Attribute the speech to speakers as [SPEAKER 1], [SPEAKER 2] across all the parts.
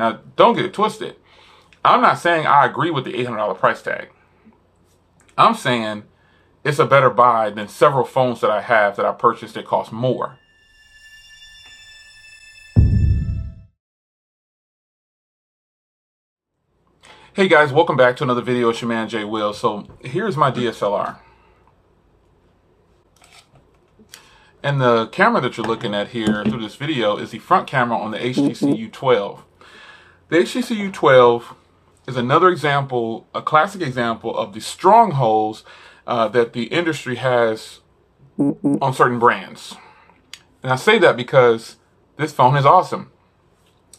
[SPEAKER 1] Now, don't get it twisted. I'm not saying I agree with the $800 price tag. I'm saying it's a better buy than several phones that I have that I purchased that cost more. Hey guys, welcome back to another video. It's your man Jay Will. So here's my DSLR. And the camera that you're looking at here through this video is the front camera on the HTC U12. The HTC U12 is another example, a classic example of the strongholds that the industry has on certain brands. And I say that because this phone is awesome.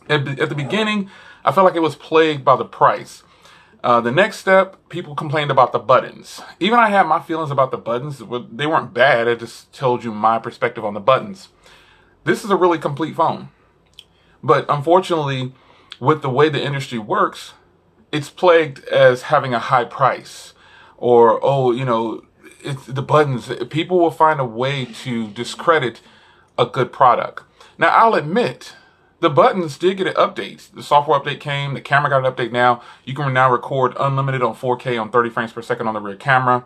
[SPEAKER 1] At the beginning, I felt like it was plagued by the price. The next step, people complained about the buttons. Even I had my feelings about the buttons. They weren't bad. I just told you my perspective on the buttons. This is a really complete phone. But unfortunately, with the way the industry works, it's plagued as having a high price. Or, oh, you know, it's the buttons. People will find a way to discredit a good product. Now, I'll admit, the buttons did get an update. The software update came. The camera got an update now. You can now record unlimited on 4K on 30 frames per second on the rear camera.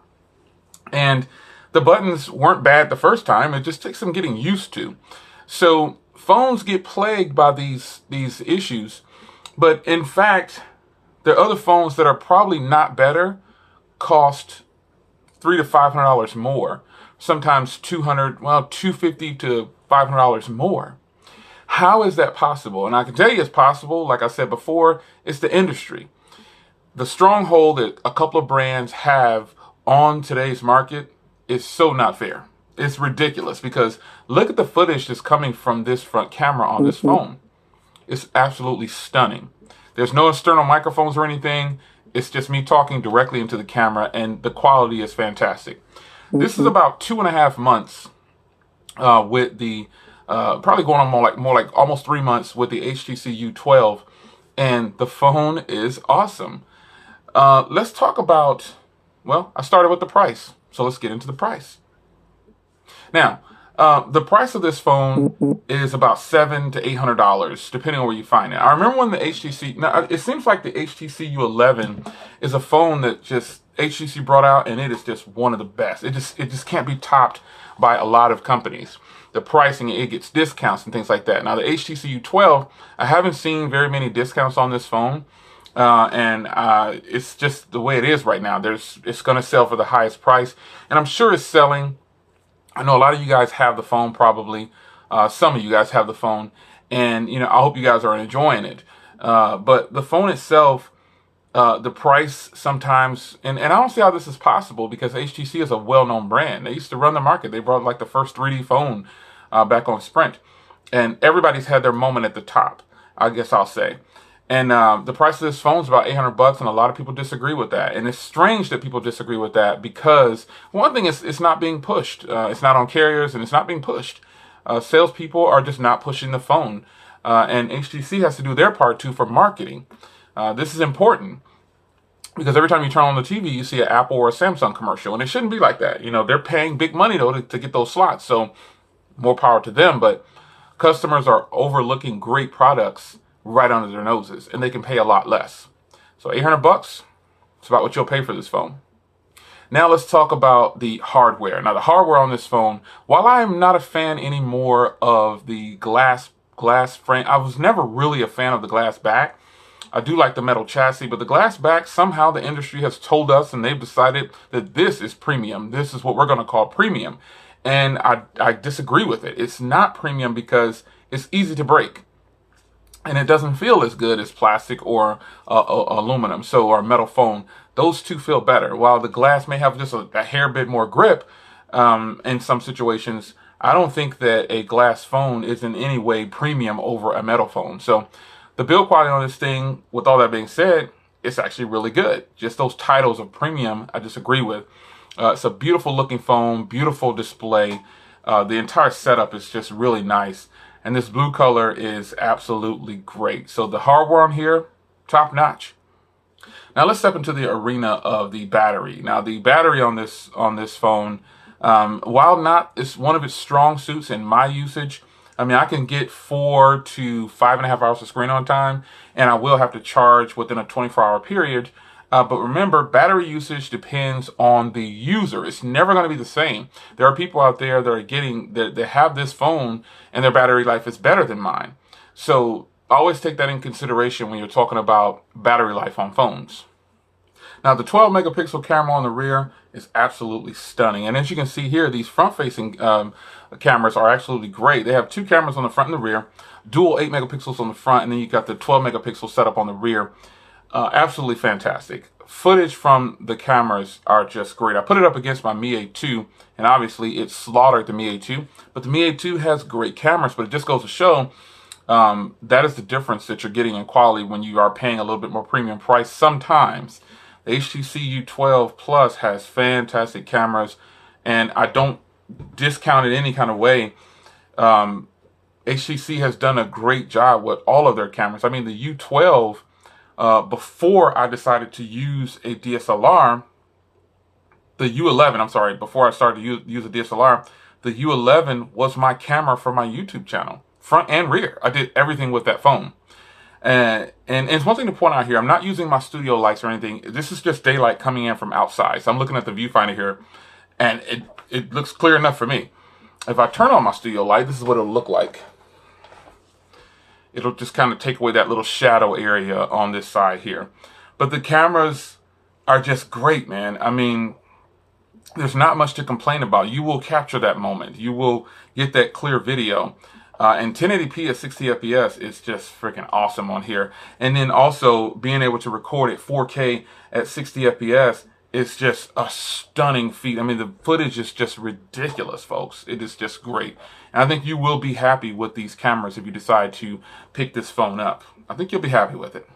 [SPEAKER 1] And the buttons weren't bad the first time. It just takes some getting used to. So phones get plagued by these issues. But in fact, there are other phones that are probably not better, cost $300 to $500 more. Sometimes $250 to $500 more. How is that possible? And I can tell you it's possible. Like I said before, it's the industry. The stronghold that a couple of brands have on today's market is so not fair. It's ridiculous because look at the footage that's coming from this front camera on this phone. It's absolutely stunning. There's no external microphones or anything. It's just me talking directly into the camera, and the quality is fantastic. This is about 2.5 months with the probably going on more like almost 3 months with the HTC U12, and the phone is awesome. Let's talk about, well, I started with the price, so let's get into the price. Now, the price of this phone is about $700 to $800, depending on where you find it. I remember when the HTC, now it seems like the HTC U11 is a phone that just HTC brought out, and it is just one of the best. It just can't be topped by a lot of companies. The pricing, it gets discounts and things like that. Now the HTC U12, I haven't seen very many discounts on this phone. And it's just the way it is right now. It's going to sell for the highest price, and I'm sure it's selling. I know a lot of you guys have the phone, probably. Some of you guys have the phone, and you know, I hope you guys are enjoying it. But the phone itself, the price sometimes, and I don't see how this is possible because HTC is a well-known brand. They used to run the market. They brought like the first 3D phone back on Sprint, and everybody's had their moment at the top, I guess I'll say. And the price of this phone is about $800, and a lot of people disagree with that. And it's strange that people disagree with that because one thing is it's not being pushed. It's not on carriers, and it's not being pushed. Salespeople are just not pushing the phone, and HTC has to do their part too for marketing. This is important because every time you turn on the TV, you see an Apple or a Samsung commercial, and it shouldn't be like that. You know, they're paying big money though to get those slots, so more power to them. But customers are overlooking great products right under their noses, and they can pay a lot less. So $800, it's about what you'll pay for this phone. Now let's talk about the hardware. Now the hardware on this phone, while I'm not a fan anymore of the glass frame, I was never really a fan of the glass back. I do like the metal chassis, but the glass back, somehow the industry has told us, and they've decided that this is premium. This is what we're going to call premium. And I disagree with it. It's not premium because it's easy to break. And it doesn't feel as good as plastic or aluminum, or a metal phone. Those two feel better. While the glass may have just a hair bit more grip in some situations, I don't think that a glass phone is in any way premium over a metal phone. So the build quality on this thing, with all that being said, it's actually really good. Just those titles of premium, I disagree with. It's a beautiful looking phone, beautiful display. The entire setup is just really nice. And this blue color is absolutely great. So the hardware on here, top notch. Now let's step into the arena of the battery. Now the battery on this phone, while not is one of its strong suits in my usage, I mean, I can get 4 to 5.5 hours of screen on time, and I will have to charge within a 24-hour period. But remember, battery usage depends on the user. It's never going to be the same. There are people out there that are that have this phone and their battery life is better than mine. So always take that in consideration when you're talking about battery life on phones. Now, the 12 megapixel camera on the rear is absolutely stunning. And as you can see here, these front-facing cameras are absolutely great. They have 2 cameras on the front and the rear, dual 8 megapixels on the front, and then you got the 12 megapixel setup on the rear. Absolutely fantastic. Footage from the cameras are just great. I put it up against my Mi A2, and obviously it slaughtered the Mi A2. But the Mi A2 has great cameras, but it just goes to show that is the difference that you're getting in quality when you are paying a little bit more premium price sometimes. The HTC U12 Plus has fantastic cameras, and I don't discount it any kind of way. HTC has done a great job with all of their cameras. I mean, the U12, before I decided to use a DSLR, the U11, I'm sorry, before I started to use a DSLR, the U11 was my camera for my YouTube channel, front and rear. I did everything with that phone. And it's one thing to point out here, I'm not using my studio lights or anything. This is just daylight coming in from outside. So I'm looking at the viewfinder here, and it looks clear enough for me. If I turn on my studio light, this is what it'll look like. It'll just kind of take away that little shadow area on this side here. But the cameras are just great, man. I mean, there's not much to complain about. You will capture that moment. You will get that clear video. And 1080p at 60 FPS is just freaking awesome on here. And then also being able to record at 4K at 60 FPS is just a stunning feat. I mean, the footage is just ridiculous, folks. It is just great. And I think you will be happy with these cameras if you decide to pick this phone up. I think you'll be happy with it.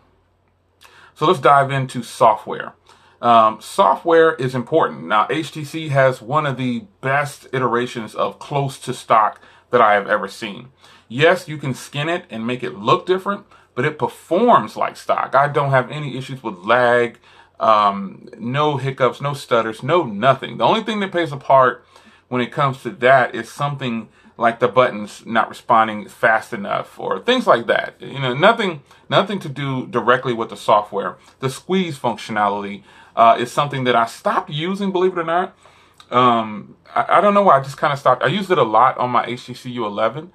[SPEAKER 1] So let's dive into software. Software is important. Now, HTC has one of the best iterations of close to stock that I have ever seen. Yes, you can skin it and make it look different, but it performs like stock. I don't have any issues with lag, no hiccups, no stutters, no nothing. The only thing that plays a part when it comes to that is something like the buttons not responding fast enough or things like that. You know, nothing to do directly with the software. The squeeze functionality is something that I stopped using, believe it or not. I don't know why, I just kind of stopped. I used it a lot on my HTC U11,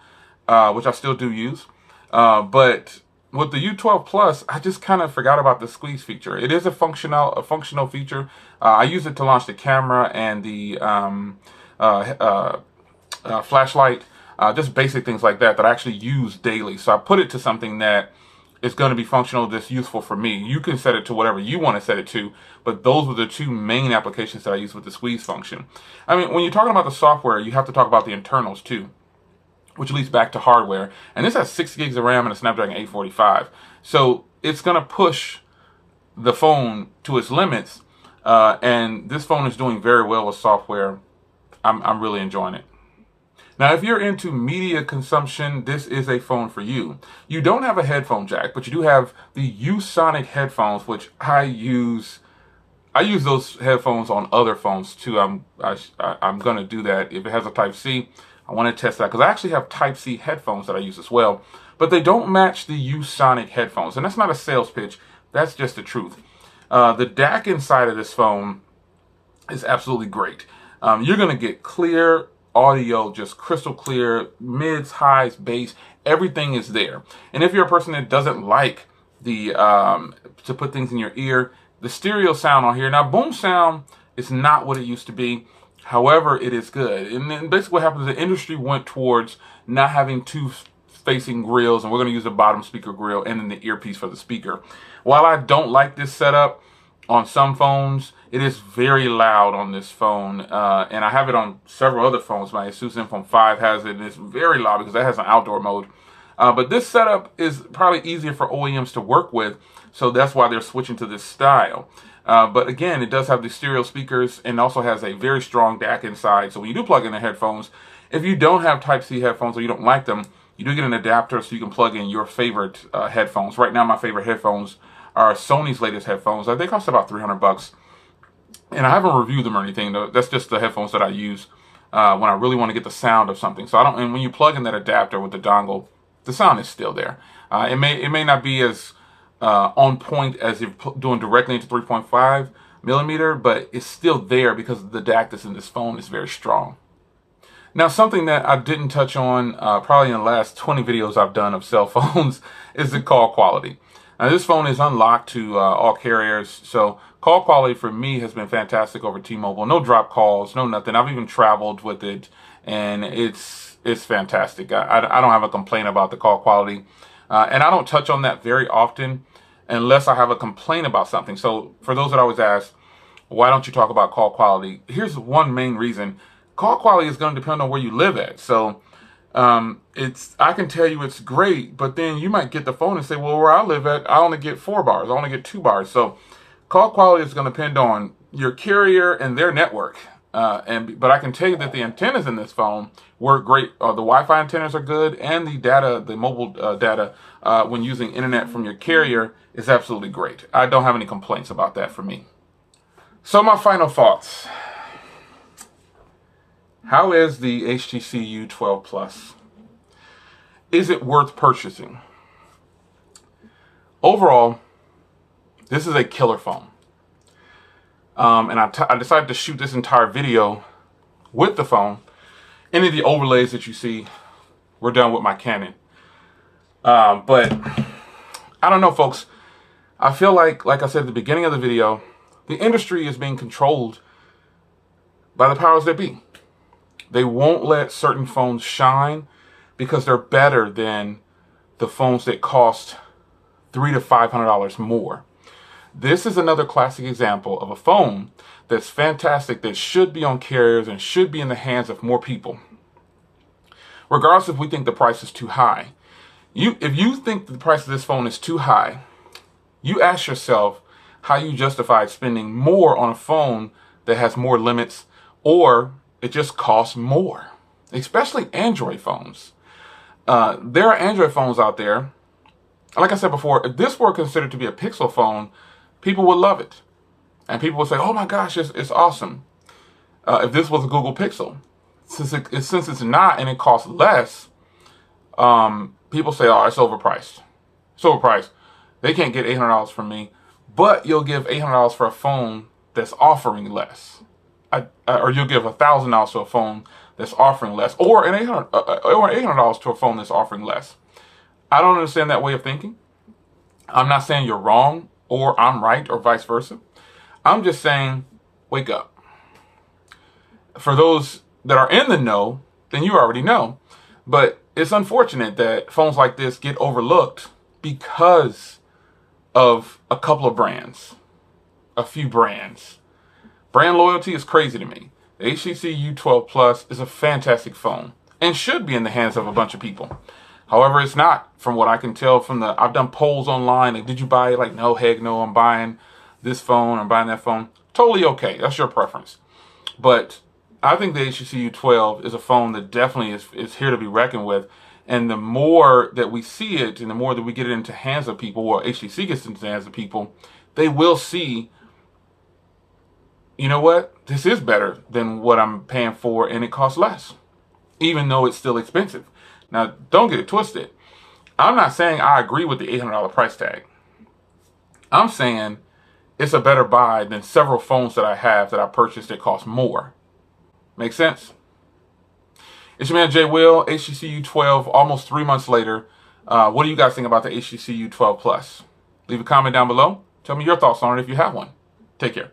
[SPEAKER 1] which I still do use. But with the U12 Plus, I just kind of forgot about the squeeze feature. It is a functional feature. I use it to launch the camera and the flashlight, just basic things like that I actually use daily. So I put it to something that is going to be functional, that's useful for me. You can set it to whatever you want to set it to, but those were the 2 main applications that I use with the squeeze function. I mean, when you're talking about the software, you have to talk about the internals too, which leads back to hardware. And this has 6 gigs of RAM and a Snapdragon 845. So it's going to push the phone to its limits. And this phone is doing very well with software. I'm really enjoying it. Now, if you're into media consumption, this is a phone for you. You don't have a headphone jack, but you do have the U-Sonic headphones, which I use those headphones on other phones too. I'm going to do that. If it has a Type-C, I want to test that because I actually have Type-C headphones that I use as well. But they don't match the U-Sonic headphones. And that's not a sales pitch. That's just the truth. The DAC inside of this phone is absolutely great. You're going to get clear audio, just crystal clear, mids, highs, bass, everything is there. And if you're a person that doesn't like the to put things in your ear, the stereo sound on here, now boom sound is not what it used to be. However, it is good. And then basically what happens is the industry went towards not having 2 facing grills, and we're going to use the bottom speaker grill and then the earpiece for the speaker. While I don't like this setup on some phones, it is very loud on this phone, and I have it on several other phones. My Asus Zenfone 5 has it, and it's very loud because that has an outdoor mode. But this setup is probably easier for OEMs to work with, so that's why they're switching to this style. But again, it does have the stereo speakers and also has a very strong DAC inside. So when you do plug in the headphones, if you don't have Type-C headphones or you don't like them, you do get an adapter so you can plug in your favorite headphones. Right now, my favorite headphones are Sony's latest headphones. They cost about $300. And I haven't reviewed them or anything. That's just the headphones that I use. when I really want to get the sound of something. So I don't. And when you plug in that adapter with the dongle, the sound is still there. It may not be as on point as if doing directly into 3.5 millimeter, but it's still there because the DAC that's in this phone is very strong. Now, something that I didn't touch on probably in the last 20 videos I've done of cell phones is the call quality. Now, this phone is unlocked to all carriers, so call quality for me has been fantastic over T-Mobile. No drop calls, no nothing. I've even traveled with it, and it's fantastic. I don't have a complaint about the call quality, and I don't touch on that very often unless I have a complaint about something. So for those that always ask, why don't you talk about call quality? Here's one main reason. Call quality is going to depend on where you live at. So I can tell you it's great, but then you might get the phone and say, well, where I live at, I only get 4 bars. I only get 2 bars. So call quality is going to depend on your carrier and their network. But I can tell you that the antennas in this phone work great. The Wi-Fi antennas are good, and the data, the mobile data, when using internet from your carrier is absolutely great. I don't have any complaints about that for me. So my final thoughts. How is the HTC U12 Plus? Is it worth purchasing? Overall, this is a killer phone. And I decided to shoot this entire video with the phone. Any of the overlays that you see were done with my Canon. But I don't know, folks. I feel like I said at the beginning of the video, the industry is being controlled by the powers that be. They won't let certain phones shine because they're better than the phones that cost $300 to $500 more. This is another classic example of a phone that's fantastic, that should be on carriers and should be in the hands of more people. Regardless if we think the price is too high. If you think the price of this phone is too high, you ask yourself how you justify spending more on a phone that has more limits, or it just costs more, especially Android phones. There are Android phones out there. Like I said before, if this were considered to be a Pixel phone, people would love it. And people would say, oh my gosh, it's awesome. If this was a Google Pixel. Since it's not and it costs less, people say, oh, it's overpriced. It's overpriced. They can't get $800 from me, but you'll give $800 for a phone that's offering less. Or you'll give $1,000 to a phone that's offering less, or $800 to a phone that's offering less. I don't understand that way of thinking. I'm not saying you're wrong or I'm right or vice versa. I'm just saying, wake up. For those that are in the know, then you already know. But it's unfortunate that phones like this get overlooked because of a couple of brands, a few brands. Brand loyalty is crazy to me. The HTC U12 Plus is a fantastic phone and should be in the hands of a bunch of people. However, it's not, from what I can tell from I've done polls online, like, did you buy it? Like, no, heck no, I'm buying this phone, I'm buying that phone. Totally okay, that's your preference. But I think the HTC U12 is a phone that definitely is here to be reckoned with. And the more that we see it, and the more that we get it into hands of people, or HTC gets into the hands of people, they will see, you know what? This is better than what I'm paying for, and it costs less, even though it's still expensive. Now, don't get it twisted. I'm not saying I agree with the $800 price tag. I'm saying it's a better buy than several phones that I have that I purchased that cost more. Make sense? It's your man Jay Will, HTC U12, almost 3 months later. What do you guys think about the HTC U12 Plus? Leave a comment down below. Tell me your thoughts on it if you have one. Take care.